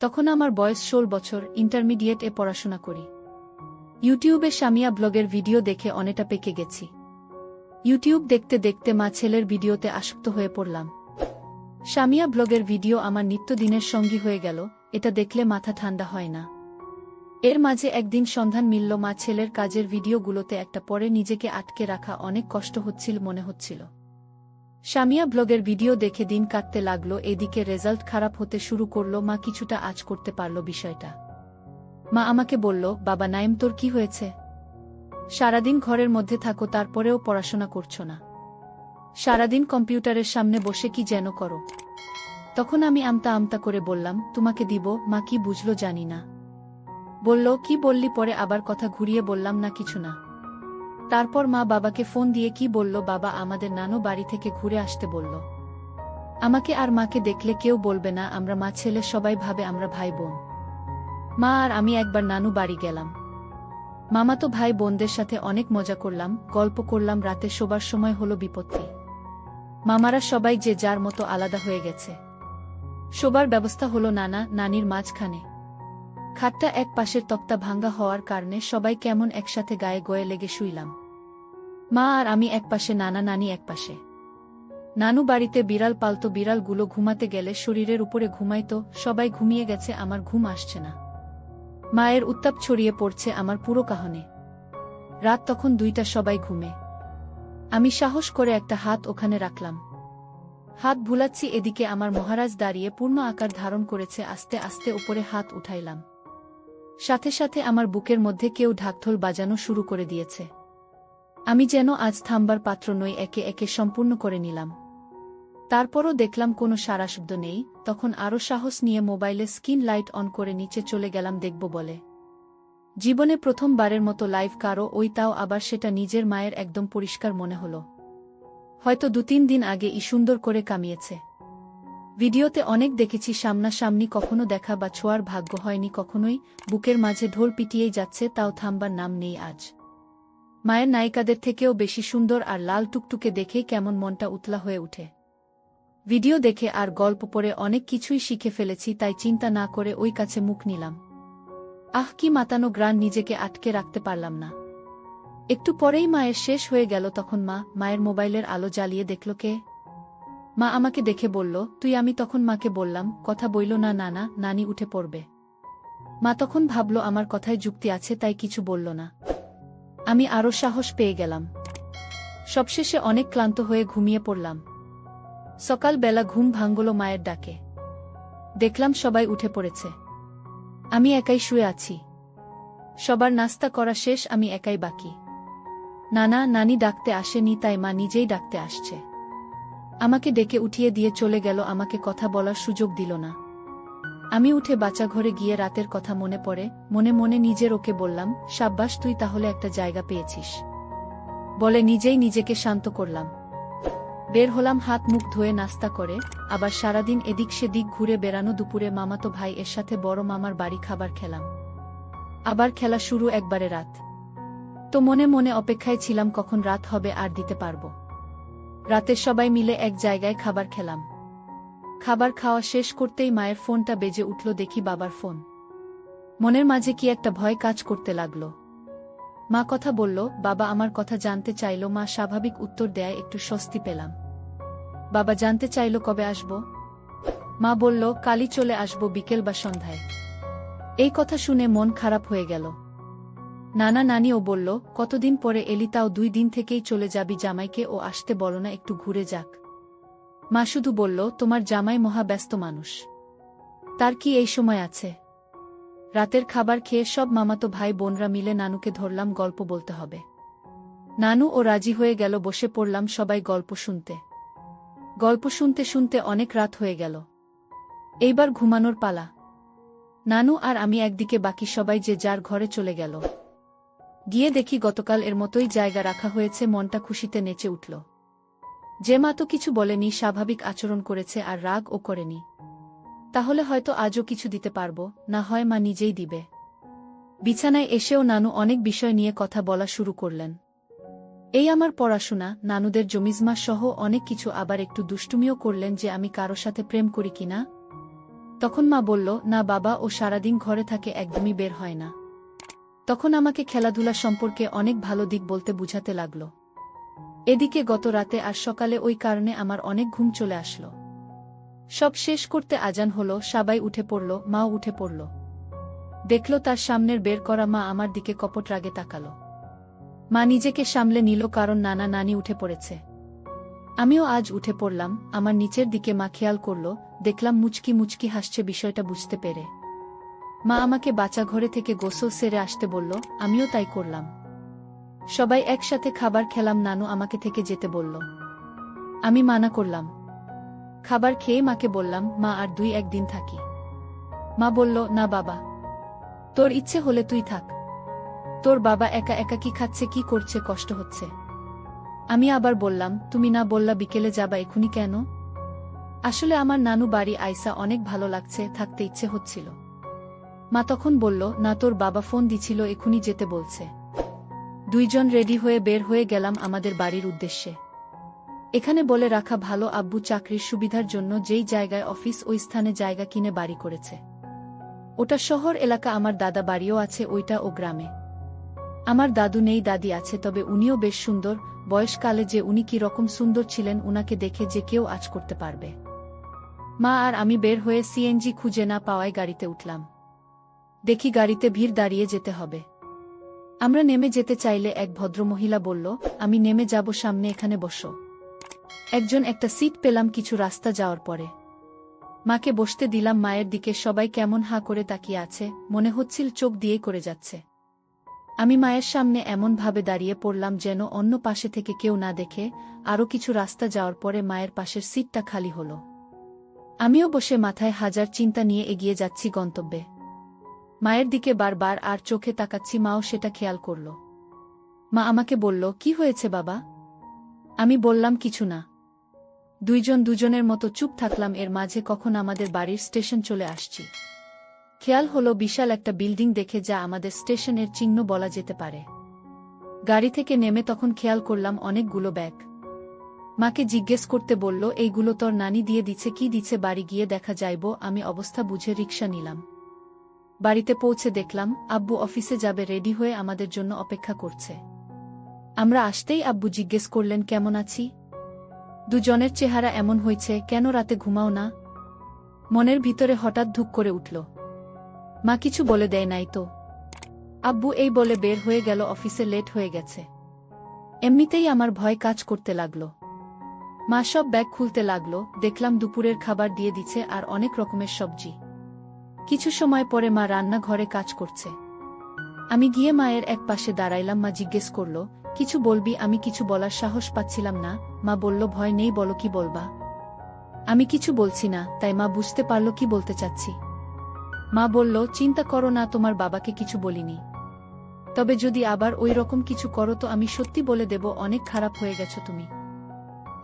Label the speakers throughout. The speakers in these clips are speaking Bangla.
Speaker 1: তখন আমার বয়স 16 বছর, ইন্টারমিডিয়েট-এ পড়াশোনা করি। ইউটিউবে শামিয়া ব্লগের ভিডিও দেখে অনেকটা পেকে গেছি। ইউটিউব দেখতে দেখতে মা ছেলের ভিডিওতে আসক্ত হয়ে পড়লাম। শামিয়া ব্লগের ভিডিও আমার নিত্যদিনের সঙ্গী হয়ে গেল, এটা দেখলে মাথা ঠান্ডা হয় না। এর মাঝে একদিন সন্ধান মিলল মা ছেলের কাজের ভিডিওগুলোতে একটা পরে নিজেকে আটকে রাখা অনেক কষ্ট হচ্ছিল মনে হচ্ছিল। শামিয়া ব্লগের ভিডিও দেখে দিন কাটতে লাগলো, এদিকে রেজাল্ট খারাপ হতে শুরু করলো। মা কিছুটা আঁচ করতে পারল বিষয়টা। মা আমাকে বলল, বাবা নাইম, তোর কি হয়েছে? সারাদিন ঘরের মধ্যে থাকো, তারপরেও পড়াশোনা করছো না। সারাদিন কম্পিউটারের সামনে বসে কি যেন করো। তখন আমি আমতা আমতা করে বললাম, তোমাকে দিব। মা কি বুঝলো জানি না, বলল, কি বললি? পরে আবার কথা ঘুরিয়ে বললাম, না কিছু না। তারপর মা বাবাকে ফোন দিয়ে কি বলল, বাবা আমাদের নানু বাড়ি থেকে ঘুরে আসতে বলল। আমাকে আর মাকে দেখলে কেউ বলবে না আমরা মা ছেলে, সবাই ভাবে আমরা ভাই বোন। মা আর আমি একবার নানু বাড়ি গেলাম। মামাতো ভাই বোনদের সাথে অনেক মজা করলাম, গল্প করলাম। রাতে শোবার সময় হলো বিপত্তি। মামারা সবাই যে যার মতো আলাদা হয়ে গেছে। শোবার ব্যবস্থা হলো নানা নানির মাঝখানে। খাটটা এক পাশের তক্তা ভাঙ্গা হওয়ার কারণে সবাই কেমন একসাথে গায়ে গয়ে লেগে শুইলাম। মা আর আমি এক পাশে, নানা নানি এক পাশে। নানু বাড়িতে বিড়াল পালতো, বিড়ালগুলো ঘুমাতে গেলে শরীরের উপরে ঘুমাইতো। সবাই ঘুমিয়ে গেছে, আমার ঘুম আসছে না। মায়ের উত্তাপ ছড়িয়ে পড়ছে আমার পুরো কাহনে। রাত তখন 2টা, সবাই ঘুমে। আমি সাহস করে একটা হাত ওখানে রাখলাম। হাত ভুলাচ্ছি, এদিকে আমার মহারাজ দাঁড়িয়ে পূর্ণ আকার ধারণ করেছে। আস্তে আস্তে উপরে হাত উঠাইলাম। সাথে সাথে আমার বুকের মধ্যে কেউ ঢাকঢোল বাজানো শুরু করে দিয়েছে। আমি যেন আজ থামবার পাত্র নই, একে একে সম্পূর্ণ করে নিলাম। তারপরও দেখলাম কোনো সাড়া শব্দ নেই। তখন আরও সাহস নিয়ে মোবাইলে স্ক্রিন লাইট অন করে নিচে চলে গেলাম দেখব বলে। জীবনে প্রথমবারের মতো লাইভ কারো, ওই তাও আবার সেটা নিজের মায়ের, একদম পরিষ্কার মনে হলো। হয়তো 2-3 দিন আগে সুন্দর করে কামিয়েছে। ভিডিওতে অনেক দেখেছি, সামনাসামনি কখনো দেখা বা ছোঁয়ার ভাগ্য হয়নি কখনোই। বুকের মাঝে ঢোল পিটিয়েই যাচ্ছে, তাও থামবার নাম নেই আজ। মায়ের নায়িকাদের থেকেও বেশি সুন্দর আর লাল টুকটুকে দেখেই কেমন মনটা উতলা হয়ে উঠে। ভিডিও দেখে আর গল্প পড়ে অনেক কিছুই শিখে ফেলেছি, তাই চিন্তা না করে ওই কাছে মুখ নিলাম। আহ, কি মাতানো গ্রান, নিজেকে আটকে রাখতে পারলাম না। একটু পরেই মায়ের শেষ হয়ে গেল। তখন মায়ের মোবাইলের আলো জ্বালিয়ে দেখল কে? মা আমাকে দেখে বলল, তুই? আমি তখন মাকে বললাম, কথা বইল না নানা, নানি উঠে পড়বে। মা তখন ভাবল আমার কথায় যুক্তি আছে, তাই কিছু বলল না। আমি আরও সাহস পেয়ে গেলাম। সবশেষে অনেক ক্লান্ত হয়ে ঘুমিয়ে পড়লাম। সকালবেলা ঘুম ভাঙল মায়ের ডাকে। দেখলাম সবাই উঠে পড়েছে। আমি একাই শুয়ে আছি। সবার নাস্তা করা শেষ, আমি একাই বাকি। নানা নানি ডাকতে আসেনি, তাই মা নিজেই ডাকতে আসছে। আমাকে ডেকে উঠিয়ে দিয়ে চলে গেল, আমাকে কথা বলার সুযোগ দিল না। আমি উঠে বাচ্চাঘরে গিয়ে রাতের কথা মনে পড়ে মনে মনে নিজের ওকে বললাম, সাব্বাস, তুই তাহলে একটা জায়গা পেয়েছিস, বলে নিজেই নিজেকে শান্ত করলাম। বের হলাম হাত মুখ ধুয়ে নাস্তা করে। আবার সারাদিন এদিক সেদিক ঘুরে বেড়ানো। দুপুরে মামাতো ভাই এর সাথে বড় মামার বাড়ি খাবার খেলাম। আবার খেলা শুরু একবারে রাত। তো মনে মনে অপেক্ষায় ছিলাম কখন রাত হবে আর দিতে পারব। রাতে সবাই মিলে এক জায়গায় খাবার খেলাম। খাবার খাওয়া শেষ করতেই মায়ের ফোনটা বেজে উঠল, দেখি বাবার ফোন। মনের মাঝে কি একটা ভয় কাজ করতে লাগলো। মা কথা বলল, বাবা আমার কথা জানতে চাইল। মা স্বাভাবিক উত্তর দেয়, একটু স্বস্তি পেলাম। বাবা জানতে চাইল কবে আসব। মা বলল, কালই চলে আসব, বিকেল বা সন্ধ্যায়। এই কথা শুনে মন খারাপ হয়ে গেল। নানা নানিও বলল, কতদিন পরে এলি, তাও 2 দিন থেকেই চলে যাবি, জামাইকে ও আসতে বলো না, একটু ঘুরে যাক। মা শুধু বলল, তোমার জামাই মহা ব্যস্ত মানুষ, তার কি এই সময় আছে? রাতের খাবার খেয়ে সব মামাতো ভাই বোনরা মিলে নানুকে ধরলাম, গল্প বলতে হবে। নানু ও রাজি হয়ে গেল, বসে পড়লাম সবাই গল্প শুনতে। গল্প শুনতে শুনতে অনেক রাত হয়ে গেল। এইবার ঘুমানোর পালা। নানু আর আমি একদিকে, বাকি সবাই যে যার ঘরে চলে গেল। গিয়ে দেখি গতকাল এর মতোই জায়গা রাখা হয়েছে। মনটা খুশিতে নেচে উঠল। যে মা তো কিছু বলেনি, স্বাভাবিক আচরণ করেছে আর রাগ ও করেনি। তাহলে হয়তো আজও কিছু দিতে পারবো, না হয় মা নিজেই দিবে। বিছানায় এসেও নানু অনেক বিষয় নিয়ে কথা বলা শুরু করলেন। এই আমার পড়াশোনা, নানুদের জমিজমা সহ অনেক কিছু। আবার একটু দুষ্টুমিও করলেন যে আমি কারো সাথে প্রেম করি কিনা। তখন মা বলল, না বাবা, ও সারাদিন ঘরে থাকে, একদমই বের হয় না। তখন আমাকে খেলাধুলা সম্পর্কে অনেক ভালো দিক বলতে বুঝাতে লাগল। এদিকে গত রাতে আর সকালে ওই কারণে আমার অনেক ঘুম চলে আসলো। সব শেষ করতে আজান হলো, সবাই উঠে পড়ল, মাও উঠে পড়ল। দেখল তার সামনের বের করা মা আমার দিকে কপট রাগে তাকালো। মা নিজেকে সামলে নিল, কারণ নানা নানি উঠে পড়েছে। আমিও আজ উঠে পড়লাম। আমার নিচের দিকে মা খেয়াল করল, দেখলাম মুচকি মুচকি হাসছে। বিষয়টা বুঝতে পেরে মা আমাকে বাচ্চা ঘরে থেকে গোসল সেরে আসতে বলল, আমিও তাই করলাম। সবাই একসাথে খাবার খেলাম। নানু আমাকে থেকে যেতে বলল, আমি মানা করলাম। খাবার খেয়ে মাকে বললাম, মা আর 2-1 দিন থাকি। মা বলল, না বাবা, তোর ইচ্ছে হলে তুই থাক। তোর বাবা একা একা কি খাচ্ছে, কি করছে, কষ্ট হচ্ছে। আমি আবার বললাম, তুমি না বললা বিকেলে যাবা, এখুনি কেন? আসলে আমার নানু বাড়ি আইসা অনেক ভালো লাগছে, থাকতে ইচ্ছে হচ্ছিল। মা তখন বলল, না, তোর বাবা ফোন দিছিল, এখুনি যেতে বলছে। দুইজন রেডি হয়ে বের হয়ে গেলাম আমাদের বাড়ির উদ্দেশ্যে। এখানে বলে রাখা ভালো, আব্বু চাকরির সুবিধার জন্য যেই জায়গায় অফিস ওই স্থানে জায়গা কিনে বাড়ি করেছে। ওটা শহর এলাকা। আমার দাদা বাড়িও আছে ওইটা ও গ্রামে। আমার দাদু নেই, দাদি আছে, তবে উনিও বেশ সুন্দর। বয়সকালে যে উনি কি রকম সুন্দর ছিলেন, উনাকে দেখে যে কেউ আঁচ করতে পারবে। মা আর আমি বের হয়ে সিএনজি খুঁজে না পাওয়ায় গাড়িতে উঠলাম। দেখি গাড়িতে ভিড়, দাঁড়িয়ে যেতে হবে। আমরা নেমে যেতে চাইলে এক ভদ্রমহিলা বলল, আমি নেমে যাব, সামনে এখানে বসো। একজন একটা সিট পেলাম কিছু রাস্তা যাওয়ার পরে। মাকে বসতে দিলাম। মায়ের দিকে সবাই কেমন হাঁ করে তাকিয়ে আছে, মনে হচ্ছিল চোখ দিয়ে করে যাচ্ছে। আমি মায়ের সামনে এমনভাবে দাঁড়িয়ে পড়লাম যেন অন্য পাশে থেকে কেউ না দেখে। আরও কিছু রাস্তা যাওয়ার পরে মায়ের পাশের সিটটা খালি হলো। আমিও বসে মাথায় হাজার চিন্তা নিয়ে এগিয়ে যাচ্ছি গন্তব্যে। মায়ের দিকে বারবার আর চোখে তাকাচ্ছি, মাও সেটা খেয়াল করল। মা আমাকে বলল, কি হয়েছে বাবা? আমি বললাম, কিছু না। দুইজন দুজনের মতো চুপ থাকলাম। এর মাঝে কখন আমাদের বাড়ির স্টেশন চলে আসছি। খেয়াল হলো বিশাল একটা বিল্ডিং দেখে, যা আমাদের স্টেশনের চিহ্ন বলা যেতে পারে। গাড়ি থেকে নেমে তখন খেয়াল করলাম অনেকগুলো ব্যাগ। মাকে জিজ্ঞেস করতে বলল, এইগুলো তোর নানি দিয়ে দিছে? কি দিছে? বাড়ি গিয়ে দেখা যাইব। আমি অবস্থা বুঝে রিকশা নিলাম। বাড়িতে পৌঁছে দেখলাম আব্বু অফিসে যাবে, রেডি হয়ে আমাদের জন্য অপেক্ষা করছে। আমরা আসতেই আব্বু জিজ্ঞেস করলেন, কেমন আছি? দুজনের চেহারা এমন হয়েছে, কেন রাতে ঘুমাও না? মনের ভিতরে হঠাৎ ধুক করে উঠল। মা কিছু বলে দেয় নাই তো? আব্বু এই বলে বের হয়ে গেল, অফিসে লেট হয়ে গেছে। এমনিতেই আমার ভয় কাজ করতে লাগলো। মা সব ব্যাগ খুলতে লাগলো। দেখলাম দুপুরের খাবার দিয়ে দিচ্ছে আর অনেক রকমের সবজি। কিছু সময় পরে মা রান্নাঘরে কাজ করছে। আমি গিয়ে মায়ের এক পাশে দাঁড়াইলাম। মা জিজ্ঞেস করল, কিছু বলবি? আমি কিছু বলার সাহস পাচ্ছিলাম না। মা বলল, ভয় নেই, বলো কি বলবা। আমি কিছু বলছি না, তাই মা বুঝতে পারল কি বলতে চাচ্ছি। মা বলল, চিন্তা করো না, তোমার বাবাকে কিছু বলিনি। তবে যদি আবার ওই রকম কিছু করো তো আমি সত্যি বলে দেব, অনেক খারাপ হয়ে গেছো তুমি।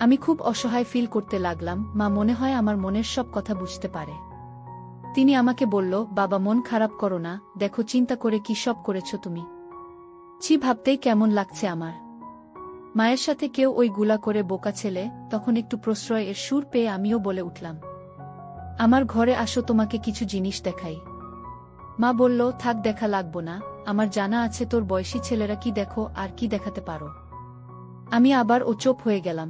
Speaker 1: আমি খুব অসহায় ফিল করতে লাগলাম। মা মনে হয় আমার মনের সব কথা বুঝতে পারে। তিনি আমাকে বলল, বাবা, মন খারাপ করো না, দেখো চিন্তা করে কি সব করেছো তুমি। ছি, ভাবতেই কেমন লাগছে আমার। মায়ের সাথে কেউ ওই গুলা করে বোকা ছেলে। তখন একটু প্রশ্রয় এর সুর পেয়ে আমিও বলে উঠলাম, আমার ঘরে আসো, তোমাকে কিছু জিনিস দেখাই। মা বলল, থাক, দেখা লাগবো না, আমার জানা আছে তোর বয়সী ছেলেরা কি দেখো আর কি দেখাতে পারো। আমি আবার ও চুপ হয়ে গেলাম।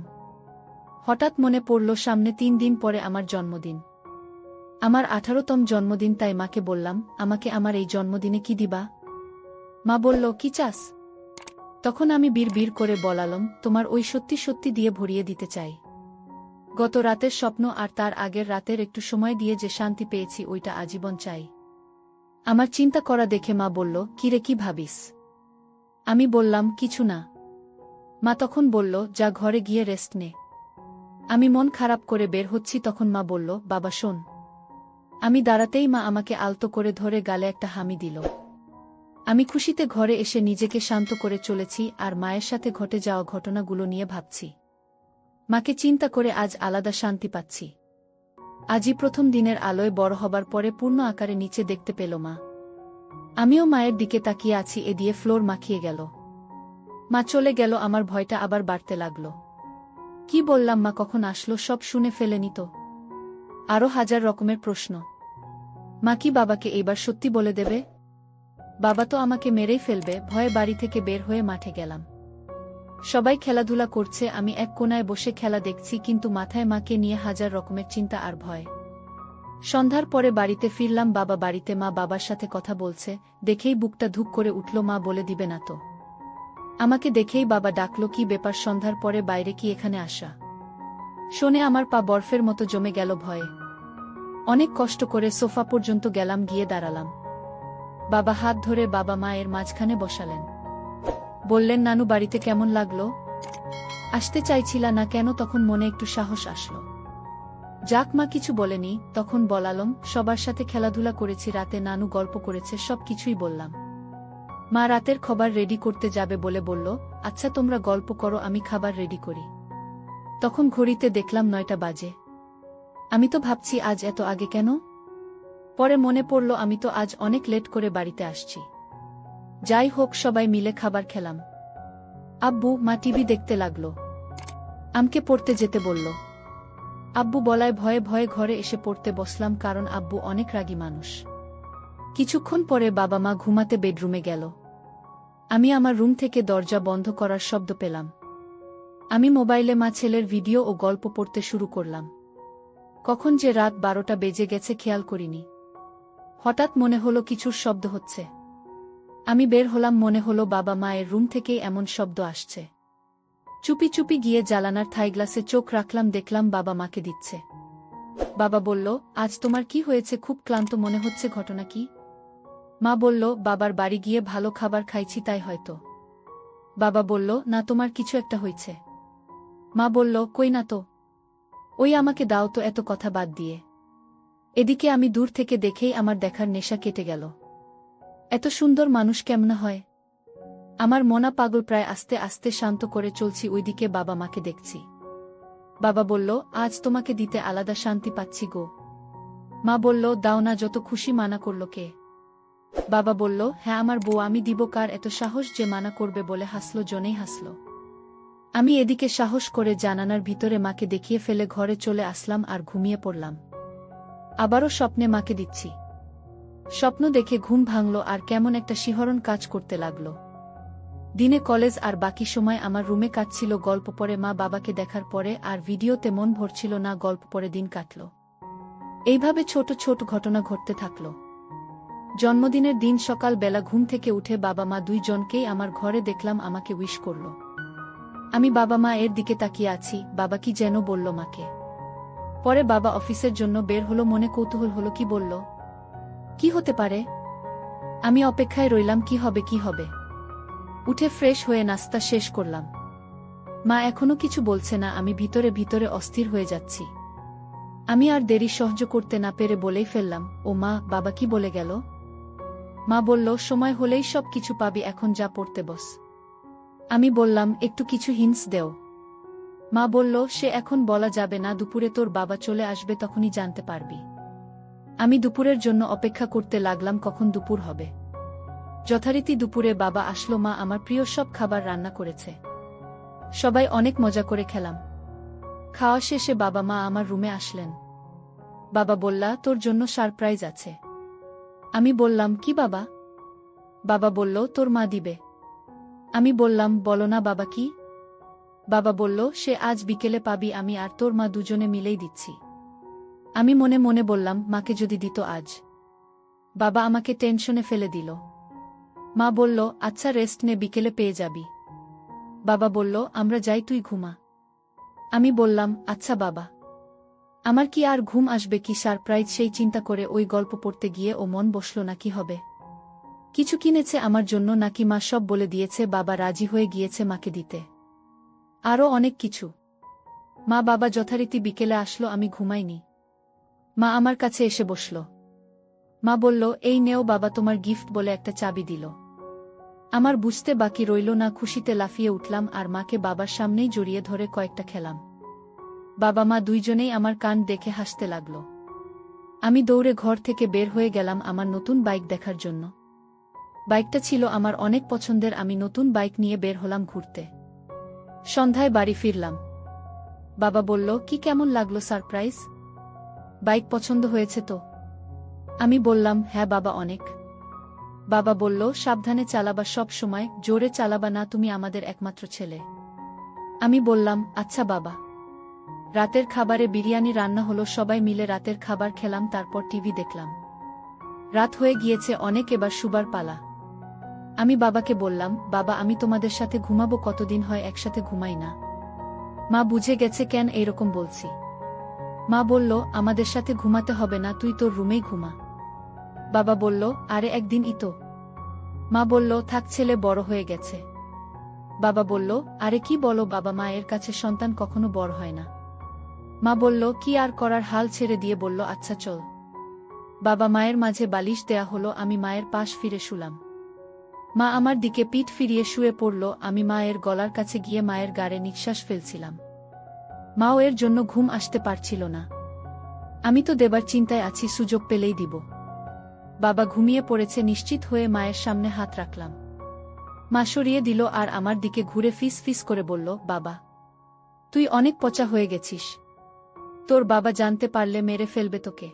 Speaker 1: হঠাৎ মনে পড়ল সামনে 3 দিন পরে আমার জন্মদিন, আমার 18তম জন্মদিন। তাই মাকে বললাম, আমাকে আমার এই জন্মদিনে কি দিবা? মা বলল, কি চাস? তখন আমি বিড় করে বলালাম, তোমার ওই সত্যি সত্যি দিয়ে ভরিয়ে দিতে চাই। গত রাতের স্বপ্ন আর তার আগের রাতের একটু সময় দিয়ে যে শান্তি পেয়েছি, ওইটা আজীবন চাই। আমার চিন্তা করা দেখে মা বলল, কিরে, কি ভাবিস? আমি বললাম, কিছু না। মা তখন বলল, যা ঘরে গিয়ে রেস্ট নে। আমি মন খারাপ করে বের হচ্ছি, তখন মা বলল, বাবা শোন। আমি দাঁড়াতেই মা আমাকে আলতো করে ধরে গালে একটা হামি দিল। আমি খুশিতে ঘরে এসে নিজেকে শান্ত করে চলেছি আর মায়ের সাথে ঘটে যাওয়া ঘটনাগুলো নিয়ে ভাবছি। মাকে চিন্তা করে আজ আলাদা শান্তি পাচ্ছি। আজই প্রথম দিনের আলোয় বড় হবার পরে পূর্ণ আকারে নিচে দেখতে পেল মা। আমিও মায়ের দিকে তাকিয়ে আছি, এ দিয়ে ফ্লোর মাখিয়ে গেল। মা চলে গেল, আমার ভয়টা আবার বাড়তে লাগল। কি বললাম, মা কখন আসলো, সব শুনে ফেলেনি তো? আরও হাজার রকমের প্রশ্ন। মা কি বাবাকে এইবার সত্যি বলে দেবে? বাবা তো আমাকে মেরেই ফেলবে, ভয়ে বাড়ি থেকে বের হয়ে মাঠে গেলাম। সবাই খেলাধুলা করছে, আমি এক কোনায় বসে খেলা দেখছি, কিন্তু মাথায় মাকে নিয়ে হাজার রকমের চিন্তা আর ভয়। সন্ধ্যার পরে বাড়িতে ফিরলাম, বাবা বাড়িতে, মা বাবার সাথে কথা বলছে, দেখেই বুকটা ধুক করে উঠল। মা বলে দিবে না তো? আমাকে দেখেই বাবা ডাকলো, কি ব্যাপার, সন্ধ্যার পরে বাইরে কি এখানে আসা? শোনে আমার পা বরফের মতো জমে গেল ভয়ে। অনেক কষ্ট করে সোফা পর্যন্ত গেলাম, গিয়ে দাঁড়ালাম। বাবা হাত ধরে বাবা মায়ের মাঝখানে বসালেন। বললেন, নানু বাড়িতে কেমন লাগলো? আসতে চাইছিলা না কেন? তখন মনে একটু সাহস আসলো। যাক, মা কিছু বলেনি। তখন বলালম, সবার সাথে খেলাধুলা করেছি, রাতে নানু গল্প করেছে, সব কিছুই বললাম। মা রাতের খাবার রেডি করতে যাবে বলে বলল, আচ্ছা তোমরা গল্প করো, আমি খাবার রেডি করি। তখন ঘড়িতে দেখলাম 9টা বাজে। আমি তো ভাবছি আজ এত আগে কেন? পরে মনে পড়ল আমি তো আজ অনেক লেট করে বাড়িতে আসছি। যাই হোক, সবাই মিলে খাবার খেলাম। আব্বু মা টিভি দেখতে লাগলো। আমাকে পড়তে যেতে বলল। আব্বু বলায় ভয়ে ভয়ে ঘরে এসে পড়তে বসলাম, কারণ আব্বু অনেক রাগী মানুষ। কিছুক্ষণ পরে বাবা মা ঘুমাতে বেডরুমে গেল। আমি আমার রুম থেকে দরজা বন্ধ করার শব্দ পেলাম। আমি মোবাইলে মা ছেলের ভিডিও ও গল্প পড়তে শুরু করলাম। কখন যে রাত 12টা বেজে গেছে খেয়াল করিনি। হঠাৎ মনে হলো কিছুর শব্দ হচ্ছে। আমি বের হলাম, মনে হলো বাবা মায়ের রুম থেকেই এমন শব্দ আসছে। চুপি চুপি গিয়ে জানালার থাই গ্লাসে চোখ রাখলাম, দেখলাম বাবা মাকে দিচ্ছে। বাবা বলল, আজ তোমার কি হয়েছে? খুব ক্লান্ত মনে হচ্ছে, ঘটনা কি? মা বলল, বাবার বাড়ি গিয়ে ভালো খাবার খাইছি তাই হয়তো। বাবা বলল, না তোমার কিছু একটা হয়েছে। মা বলল, কই না তো। ওই আমাকে দাও তো, এত কথা বাদ দিয়ে। এদিকে আমি দূর থেকে দেখেই আমার দেখার নেশা কেটে গেল। এত সুন্দর মানুষ কেমন হয়? আমার মনা পাগল, প্রায় আস্তে আস্তে শান্ত করে চলছি, ওইদিকে বাবা মাকে দেখছি। বাবা বলল, আজ তোমাকে দিতে আলাদা শান্তি পাচ্ছি গো। মা বলল, দাও না, যত খুশি। মানা করল কে? বাবা বলল, হ্যাঁ আমার বউ। আমি দিব? কার এত সাহস যে মানা করবে? বলে হাসলো, জনেই হাসলো। আমি এদিকে সাহস করে জানালার ভিতরে মাকে দেখিয়ে ফেলে ঘরে চলে আসলাম আর ঘুমিয়ে পড়লাম। আবারও স্বপ্নে মাকে দিচ্ছি। স্বপ্ন দেখে ঘুম ভাঙল আর কেমন একটা শিহরণ কাজ করতে লাগল। দিনে কলেজ আর বাকি সময় আমার রুমে কাটছিল গল্প পড়ে। মা বাবাকে দেখার পরে আর ভিডিওতে মন ভরছিল না, গল্প পড়ে দিন কাটল। এইভাবে ছোট ছোট ঘটনা ঘটতে থাকল। জন্মদিনের দিন সকাল বেলা ঘুম থেকে উঠে বাবা মা দুইজনকেই আমার ঘরে দেখলাম, আমাকে উইশ করল। আমি বাবা মা এর দিকে তাকিয়ে আছি, বাবা কি যেন বলল মাকে। পরে বাবা অফিসের জন্য বের হলো, মনে কৌতূহল হলো, কি বলল, কি হতে পারে? আমি অপেক্ষায় রইলাম, কি হবে কি হবে। উঠে ফ্রেশ হয়ে নাস্তা শেষ করলাম। মা এখনো কিছু বলছে না, আমি ভিতরে ভিতরে অস্থির হয়ে যাচ্ছি। আমি আর দেরি সহ্য করতে না পেরে বলেই ফেললাম, ও মা, বাবা কি বলে গেল? মা বলল, সময় হলেই সব কিছু পাবি, এখন যা পড়তে বস। আমি বললাম, একটু কিছু হিন্টস দেও। মা বলল, সে এখন বলা যাবে না, দুপুরে তোর বাবা চলে আসবে, তখনই জানতে পারবি। আমি দুপুরের জন্য অপেক্ষা করতে লাগলাম, কখন দুপুর হবে। যথারীতি দুপুরে বাবা আসলো। মা আমার প্রিয় সব খাবার রান্না করেছে। সবাই অনেক মজা করে খেলাম। খাওয়া শেষে বাবা মা আমার রুমে আসলেন। বাবা বললা, তোর জন্য সারপ্রাইজ আছে। আমি বললাম, কি বাবা? বাবা বলল, তোর মা দিবে। আমি বললাম, বলো না বাবা, কি? বাবা বলল, সে আজ বিকেলে পাবি, আমি আর তোর মা দুজনে মিলেই দিচ্ছি। আমি মনে মনে বললাম, মাকে যদি দিত আজ। বাবা আমাকে টেনশনে ফেলে দিল। মা বলল, আচ্ছা রেস্ট নে, বিকেলে পেয়ে যাবি। বাবা বলল, আমরা যাই, তুই ঘুমা। আমি বললাম, আচ্ছা বাবা। আমার কি আর ঘুম আসবে? কি সারপ্রাইজ সেই চিন্তা করে ওই গল্প পড়তে গিয়ে ও মন বসল না। কি হবে? কিছু কিনেছে আমার জন্য নাকি? মা সব বলে দিয়েছে, বাবা রাজি হয়ে গিয়েছে মাকে দিতে। আরও অনেক কিছু। মা বাবা যথারীতি বিকেলে আসলো, আমি ঘুমাইনি। মা আমার কাছে এসে বসল। মা বলল, এই নেও বাবা তোমার গিফট, বলে একটা চাবি দিল। আমার বুঝতে বাকি রইল না, খুশিতে লাফিয়ে উঠলাম আর মাকে বাবার সামনেই জড়িয়ে ধরে কয়েকটা খেলাম। বাবা মা দুইজনেই আমার কান দেখে হাসতে লাগল। আমি দৌড়ে ঘর থেকে বের হয়ে গেলাম আমার নতুন বাইক দেখার জন্য। বাইকটা ছিল আমার অনেক পছন্দের। আমি নতুন বাইক নিয়ে বের হলাম ঘুরতে। সন্ধ্যায় বাড়ি ফিরলাম। বাবা বলল, কি কেমন লাগলো সারপ্রাইজ? বাইক পছন্দ হয়েছে তো? আমি বললাম, হ্যাঁ বাবা, অনেক। বাবা বলল, সাবধানে চালাবা, সব সময় জোরে চালাবা না, তুমি আমাদের একমাত্র ছেলে। আমি বললাম, আচ্ছা বাবা। রাতের খাবারে বিরিয়ানি রান্না হলো, সবাই মিলে রাতের খাবার খেলাম, তারপর টিভি দেখলাম। রাত হয়ে গিয়েছে অনেক, এবার শুবার পালা। আমি বাবাকে বললাম, বাবা আমি তোমাদের সাথে ঘুমাবো, কতদিন হয় একসাথে ঘুমাই না। মা বুঝে গেছে কেন এইরকম বলছি। মা বলল, আমাদের সাথে ঘুমাতে হবে না, তুই তোর রুমেই ঘুমা। বাবা বলল, আরে একদিনই তো। মা বলল, থাক, ছেলে বড় হয়ে গেছে। বাবা বলল, আরে কি বলো বাবা, মায়ের কাছে সন্তান কখনো বড় হয় না। মা বলল, কি আর করার, হাল ছেড়ে দিয়ে বলল, আচ্ছা চল। বাবা মায়ের মাঝে বালিশ দেয়া হলো, আমি মায়ের পাশ ফিরে শুলাম। মা আমার দিকে পিঠ ফিরিয়ে শুয়ে পড়ল, আমি মায়ের গলার কাছে গিয়ে মায়ের গাড়ে নিঃশ্বাস ফেলছিলাম। মাও এর জন্য ঘুম আসতে পারছিল না। আমি তো দেবার চিন্তায় আছি, সুযোগ পেলেই দিব। বাবা ঘুমিয়ে পড়েছে, নিশ্চিত হয়ে মায়ের সামনে হাত রাখলাম। মা সরিয়ে দিল আর আমার দিকে ঘুরে ফিস ফিস করে বলল, বাবা তুই অনেক পচা হয়ে গেছিস। তোর বাবা জানতে পারলে মেরে ফেলবে তোকে।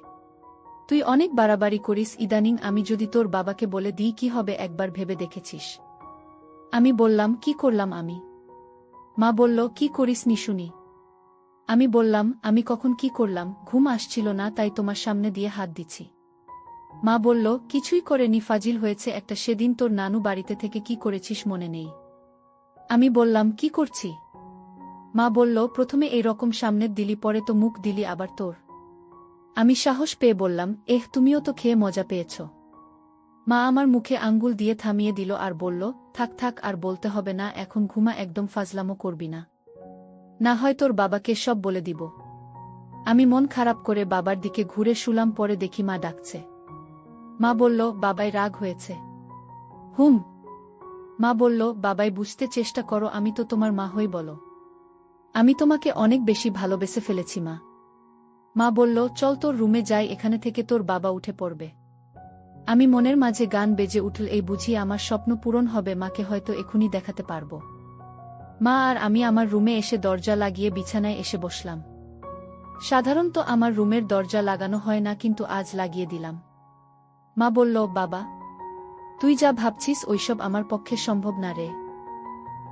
Speaker 1: তুই অনেক বাড়াবাড়ি করিস ইদানিং, আমি যদি তোর বাবাকে বলে দিই কি হবে, একবার ভেবে দেখেছিস? আমি বললাম, কি করলাম আমি? মা বলল, কি করিস নি শুনি। আমি বললাম, আমি কখন কি করলাম, ঘুম আসছিল না তাই তোমার সামনে দিয়ে হাত দিছি। মা বলল, কিছুই করেনি, ফাজিল হয়েছে একটা, সেদিন তোর নানু বাড়িতে থেকে কি করেছিস মনে নেই? আমি বললাম, কি করছি? মা বলল, প্রথমে এই রকম সামনের দিলি, পরে তো মুখ দিলি আবার তোর। আমি সাহস পেয়ে বললাম, তুমিও তো খেয়ে মজা পেয়েছ। মা আমার মুখে আঙ্গুল দিয়ে থামিয়ে দিল আর বলল, থাক থাক, আর বলতে হবে না, এখন ঘুমা, একদম ফাজলামো করবি না, না হয় তোর বাবাকে সব বলে দিব। আমি মন খারাপ করে বাবার দিকে ঘুরে শুলাম, পরে দেখি মা ডাকছে। মা বলল, বাবাই রাগ হয়েছে। হুম। মা বলল, বাবাই বুঝতে চেষ্টা করো, আমি তো তোমার মা হই, বলো আমি তোমাকে অনেক বেশি ভালোবেসে ফেলেছি মা। মা বলল, চল তোর রুমে যাই, এখানে থেকে তোর বাবা উঠে পড়বে। আমি মনের মাঝে গান বেজে উঠল, এই বুঝি আমার স্বপ্ন পূরণ হবে, মাকে হয়তো এখনই দেখাতে পারব। মা আর আমি আমার রুমে এসে দরজা লাগিয়ে বিছানায় এসে বসলাম। সাধারণত আমার রুমের দরজা লাগানো হয় না, কিন্তু আজ লাগিয়ে দিলাম। মা বলল, বাবা তুই যা ভাবছিস ওইসব আমার পক্ষে সম্ভব না রে।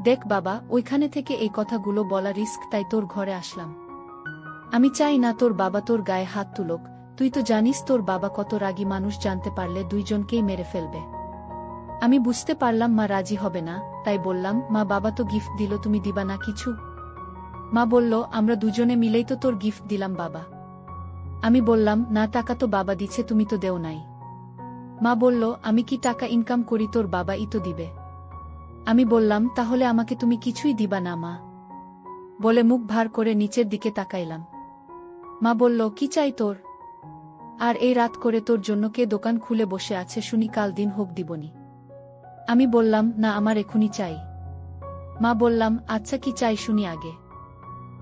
Speaker 1: দেখ বাবা, ওইখানে থেকে এই কথাগুলো বলা রিস্ক, তাই তোর ঘরে আসলাম। আমি চাই না তোর বাবা তোর গায়ে হাত তুলুক, তুই তো জানিস তোর বাবা কত রাগী মানুষ, জানতে পারলে দুইজনকেই মেরে ফেলবে। আমি বুঝতে পারলাম মা রাজি হবে না, তাই বললাম, মা বাবা তো গিফট দিল, তুমি দিবা না কিছু? মা বলল, আমরা দুজনে মিলেই তো তোর গিফট দিলাম বাবা। আমি বললাম, না, টাকা তো বাবা দিচ্ছে, তুমি তো দেও নাই। মা বলল, আমি কি টাকা ইনকাম করি, তোর বাবাই তো দিবে। আমি বললাম, তাহলে আমাকে তুমি কিছুই দিবা না মা? বলে মুখ ভার করে নিচের দিকে তাকাইলাম। মা বলল, কি চাই তোর? আর এই রাত করে তোর জন্য কে দোকান খুলে বসে আছে শুনি, কাল দিন হোক দিবনি। আমি বললাম, না, আমার এখনই চাই। মা বললাম, আচ্ছা কি চাই শুনি আগে।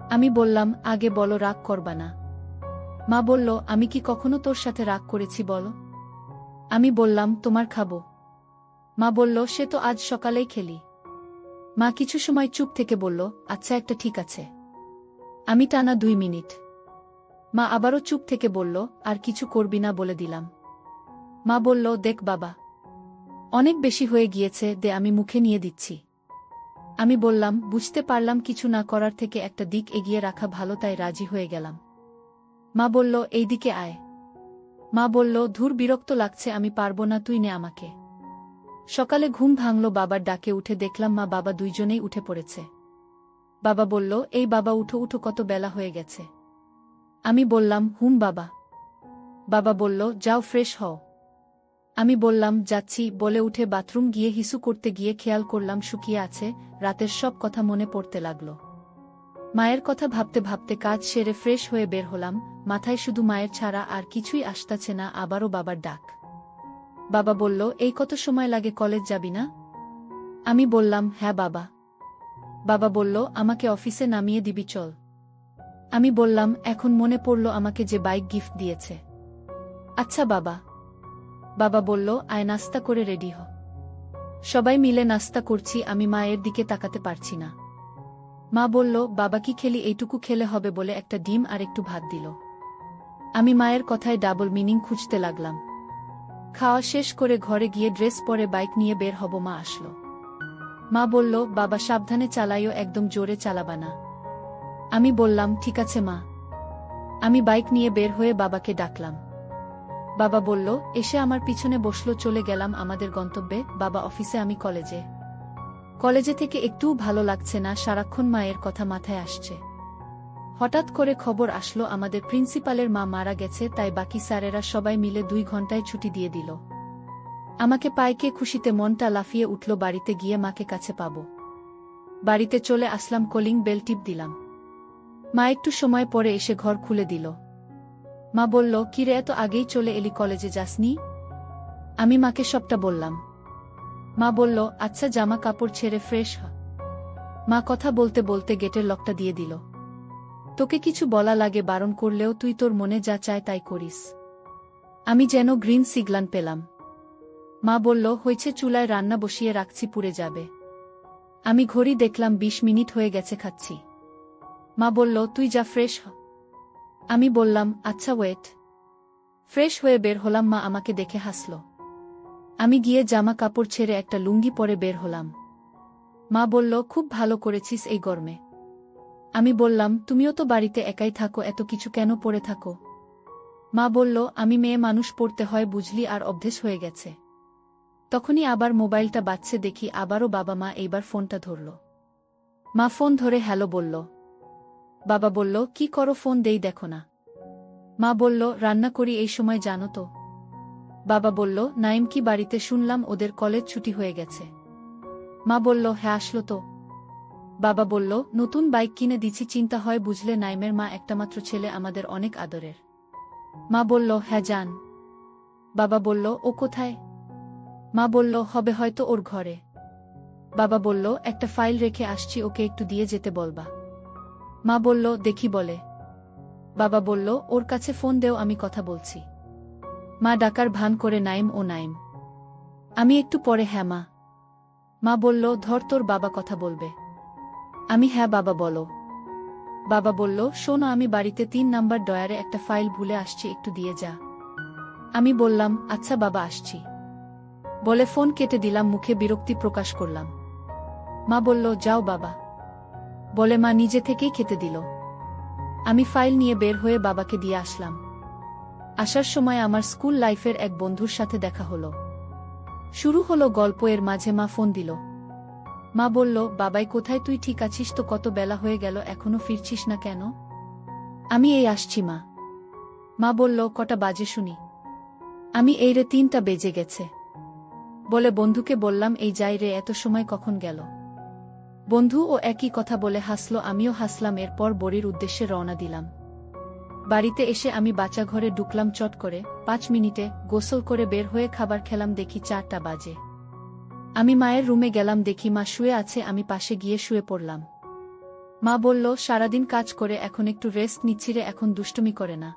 Speaker 1: আমি বললাম, আগে বলো, রাগ করবা না। মা বলল, আমি কি কখনো তোর সাথে রাগ করেছি বলো? আমি বললাম, তোমার খাবো। মা বলল, সে তো আজ সকালেই খেলি। মা কিছু সময় চুপ থেকে বলল, আচ্ছা একটা ঠিক আছে। আমি টানা 2 মিনিট। মা আবারও চুপ থেকে বলল, আর কিছু করবি না বলে দিলাম। মা বলল, দেখ বাবা, অনেক বেশি হয়ে গিয়েছে, দে, আমি মুখে নিয়ে দিচ্ছি। আমি বললাম, বুঝতে পারলাম কিছু না করার থেকে একটা দিক এগিয়ে রাখা ভালো, তাই রাজি হয়ে গেলাম। মা বলল, এই দিকে আয়। মা বলল, ধুর, বিরক্ত লাগছে, আমি পারবো না, তুই নে আমাকে। সকালে ঘুম ভাঙল, বাবার ডাকে উঠে দেখলাম মা বাবা দুইজনেই উঠে পড়েছে। বাবা বলল, এই বাবা উঠো উঠো, কত বেলা হয়ে গেছে। আমি বললাম, হুম বাবা। বাবা বলল, যাও ফ্রেশ হও। আমি বললাম, যাচ্ছি বলে উঠে বাথরুম গিয়ে হিসু করতে গিয়ে খেয়াল করলাম শুকিয়ে আছে। রাতের সব কথা মনে পড়তে লাগল। মায়ের কথা ভাবতে ভাবতে কাজ সেরে ফ্রেশ হয়ে বের হলাম, মাথায় শুধু মায়ের ছাড়া আর কিছুই আসতাছে না। আবারও বাবার ডাক। বাবা বলল, এই কত সময় লাগে, কলেজ যাবি না? আমি বললাম, হ্যাঁ বাবা। বাবা বলল, আমাকে অফিসে নামিয়ে দিবি, চল। আমি বললাম, এখন মনে পড়ল আমাকে যে বাইক গিফট দিয়েছে। আচ্ছা বাবা। বাবা বলল, আয়, নাস্তা করে রেডি হ। সবাই মিলে নাস্তা করছি, আমি মায়ের দিকে তাকাতে পারছি না। মা বলল, বাবা কি খেলি? এইটুকু খেলে হবে বলে একটা ডিম আর একটু ভাত দিল। আমি মায়ের কথায় ডাবল মিনিং খুঁজতে লাগলাম। খাওয়া শেষ করে ঘরে গিয়ে ড্রেস পরে বাইক নিয়ে বের হব মা আসলো। মা বলল, বাবা সাবধানে চালাইও, একদম জোরে চালাবা না। আমি বললাম, ঠিক আছে মা। আমি বাইক নিয়ে বের হয়ে বাবাকে ডাকলাম। বাবা বলল, এসে আমার পিছনে বসলো। চলে গেলাম আমাদের গন্তব্যে, বাবা অফিসে, আমি কলেজে। কলেজে থেকে একটুও ভালো লাগছে না, সারাক্ষণ মায়ের কথা মাথায় আসছে। হঠাৎ করে খবর আসলো আমাদের প্রিন্সিপালের মা মারা গেছে, তাই বাকি স্যারেরা সবাই মিলে 2 ঘন্টায় ছুটি দিয়ে দিল। আমাকে পাইকে খুশিতে মনটা লাফিয়ে উঠল, বাড়িতে গিয়ে মাকে কাছে পাব। বাড়িতে চলে আসলাম, কলিং বেল টিপ দিলাম। মা একটু সময় পরে এসে ঘর খুলে দিল। মা বলল, কিরে এত আগেই চলে এলি, কলেজে যাসনি? আমি মাকে সবটা বললাম। মা বলল, আচ্ছা জামা কাপড় ছেড়ে ফ্রেশ হ। মা কথা বলতে বলতে গেটের লকটা দিয়ে দিল। তোকে কিছু বলা লাগে বারণ করলেও তুই তোর মনে যা চায় তাই করিস। আমি যেন গ্রিন সিগন্যাল পেলাম। মা বলল, হয়েছে, চুলায় রান্না বসিয়ে রাখছি, পুড়ে যাবে। আমি ঘড়ি দেখলাম, 20 মিনিট হয়ে গেছে, খাচ্ছি। মা বলল, তুই যা, ফ্রেশ হ। আমি বললাম, আচ্ছা ওয়েট। ফ্রেশ হয়ে বের হলাম, মা আমাকে দেখে হাসল। আমি গিয়ে জামা কাপড় ছেড়ে একটা লুঙ্গি পরে বের হলাম। মা বলল, খুব ভালো করেছিস এই গরমে। আমি বললাম, তুমিও তো বাড়িতে একাই থাকো, এত কিছু কেন পরে থাকো? মা বলল, আমি মেয়ে মানুষ, পড়তে হয় বুঝলি, আর অভ্যেস হয়ে গেছে। তখনই আবার মোবাইলটা বাজছে, দেখি আবারও বাবা। মা এইবার ফোনটা ধরল। মা ফোন ধরে হ্যালো বলল। বাবা বলল, কি করো, ফোন দেই দেখো না। মা বলল, রান্না করি এই সময়, জানো তো। বাবা বলল, নাইম কি বাড়িতে? শুনলাম ওদের কলেজ ছুটি হয়ে গেছে। মা বলল, হ্যাঁ আসলো তো। বাবা বলল, নতুন বাইক কিনে দিছি, চিন্তা হয় বুঝলে, নাইমের মা একটামাত্র ছেলে, আমাদের অনেক আদরের। মা বলল, হ্যাঁ জান। বাবা বলল, ও কোথায়? মা বলল, হবে হয়তো ওর ঘরে। বাবা বলল, একটা ফাইল রেখে আসছি, ওকে একটু দিয়ে যেতে বলবা। মা বলল, দেখি বলে। বাবা বলল, ওর কাছে ফোন দেও, আমি কথা বলছি। মা ডাকার ভান করে, নাইম, ও নাইম। আমি একটু পরে, হ্যাঁ মা। মা বলল, ধর, তোর বাবা কথা বলবে। আমি, হ্যাঁ বাবা বলো। বাবা বলল, শোনো, আমি বাড়িতে 3 নাম্বার ডয়ারে একটা ফাইল ভুলে আসছি, একটু দিয়ে যা। আমি বললাম, আচ্ছা বাবা, আসছি বলে ফোন কেটে দিলাম, মুখে বিরক্তি প্রকাশ করলাম। মা বলল, যাও বাবা বলে মা নিজে থেকেই খেতে দিল। আমি ফাইল নিয়ে বের হয়ে বাবাকে দিয়ে আসলাম। আসার সময় আমার স্কুল লাইফের এক বন্ধুর সাথে দেখা হলো। শুরু হলো গল্প, এর মাঝে মা ফোন দিল। মা বলল, বাবাই কোথায়? তুই ঠিক আছিস তো? কত বেলা হয়ে গেল, এখনো ফিরছিস না কেন? আমি, এই আসছি মা। মা বলল, কটা বাজে শুনি? আমি, এই রে 3টা বেজে গেছে বলে বন্ধুকে বললাম, এই যাই রে, এত সময় কখন গেল? বন্ধু ও একই কথা বলে হাসল, আমিও হাসলাম। এরপর বাড়ির উদ্দেশ্যে রওনা দিলাম। বাড়িতে এসে আমি বাচ্চা ঘরে ঢুকলাম চট করে। 5 মিনিটে গোসল করে বের হয়ে খাবার খেলাম, দেখি 4টা বাজে। আমি মায়ের রুমে গেলাম, দেখি মা শুয়ে আছে, আমি পাশে গিয়ে শুয়ে পড়লাম। মা বলল, সারাদিন কাজ করে এখন একটু রেস্ট নিচ্ছি রে, এখন দুষ্টুমি করে না।